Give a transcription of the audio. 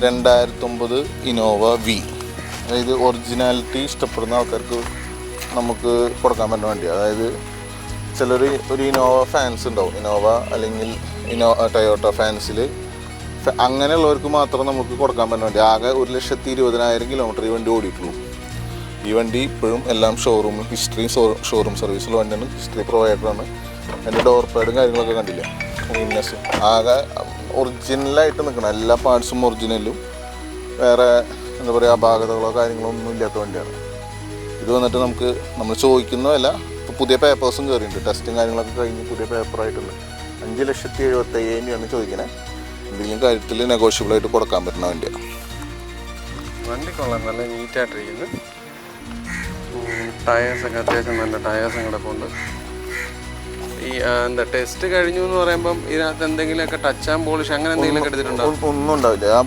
2009 Innova V. അതായത് originality ഇഷ്ടപ്പെടുന്ന ആൾക്കാർക്ക് നമുക്ക് കൊടുക്കാൻ പറ്റുന്ന വണ്ടിയാണ്. അതായത് ചിലർ ഒരു ഇനോവ ഫാൻസ് ഉണ്ടാവും, ഇനോവ അല്ലെങ്കിൽ ടൊയോട്ട ഫാൻസിൽ അങ്ങനെയുള്ളവർക്ക് മാത്രം നമുക്ക് കൊടുക്കാൻ പറ്റുന്ന വണ്ടി. ആകെ 1,20,000 കിലോമീറ്റർ ഈ വണ്ടി ഓടിയിട്ടുള്ളൂ. ഈ വണ്ടി ഇപ്പോഴും എല്ലാം ഷോറൂം ഷോറൂം സർവീസുള്ള വണ്ടിയാണ്, ഹിസ്റ്ററി പ്രൊവൈഡറാണ്. അതിൻ്റെ ഡോർ പാഡും കാര്യങ്ങളൊക്കെ കണ്ടില്ല, ക്ലീൻനെസ് ആകെ ഒറിജിനലായിട്ട് നിൽക്കണം. എല്ലാ പാർട്സും ഒറിജിനലും, വേറെ എന്താ പറയുക അപാകതകളോ കാര്യങ്ങളോ ഒന്നും ഇല്ലാത്ത വണ്ടിയാണ്. ഇത് വന്നിട്ട് നമ്മൾ ചോദിക്കുന്നതല്ല, ഇപ്പോൾ പുതിയ പേപ്പേഴ്സും കയറിയിട്ടുണ്ട്, ടെസ്റ്റും കാര്യങ്ങളൊക്കെ കഴിഞ്ഞ് പുതിയ പേപ്പറായിട്ടുണ്ട്. 5,75,000 ചോദിക്കണേ. എന്തെങ്കിലും കാര്യത്തിൽ നെഗോഷ്യബിളായിട്ട് കൊടുക്കാൻ പറ്റുന്ന വണ്ടിയാണ്. വണ്ടി കൊള്ളാം, നല്ല നീറ്റായിട്ടിരിക്കുന്നു. ടയേഴ്സൊക്കെ അത്യാവശ്യം നല്ല ടയേഴ്സും കിടപ്പുണ്ട്. ഈ എന്താ ടെസ്റ്റ് കഴിഞ്ഞു എന്ന് പറയുമ്പം ഇതിനകത്ത് എന്തെങ്കിലുമൊക്കെ ടച്ച് ആൻഡ് പോളിഷ് അങ്ങനെ എന്തെങ്കിലുമൊക്കെ എടുത്തിട്ടുണ്ടോ? ഒന്നും ഉണ്ടാവില്ല. ആ